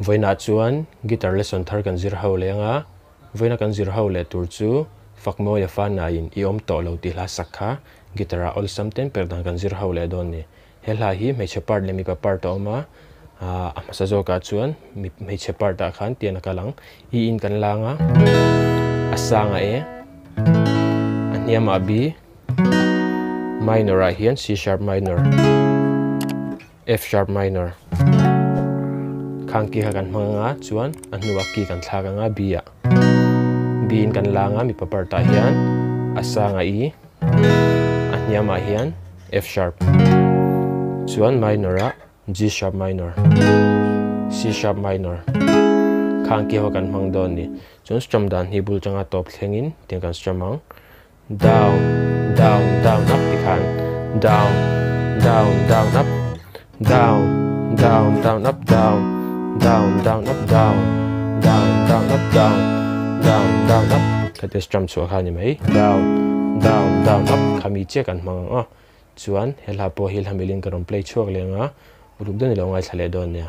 voina chuan guitar lesson thar kan zir ho lenga voina kan zir ho le tur chu fakmo ya fa na in iom to lo ti hla sakha gitara all something per dan kan zir ho le don ni hela hi me chepart le mi pa part to ma amasa zo ka chuan me chepart ta khan tian kalang I in kan langa asanga e aniama b minor a hian C sharp minor F sharp minor khang ki ha kan hmanga chuan anuwa ki kan thlaka nga b a b in kan langa mi papar ta hian asanga I aniama hian F sharp chuan minor a G sharp minor C sharp minor khang ki ho kan hmang don ni chuan strum dan hi bul changa top thlengin tiang kan strum ang down down down up ti khan down down down up down down down up down down down up down down down up down down down up kate strum chu kha ni mai down down down up khami che kan hmang a chuan hela po hil hamilin karon play chuak lenga uluk don lo ngai thale don nia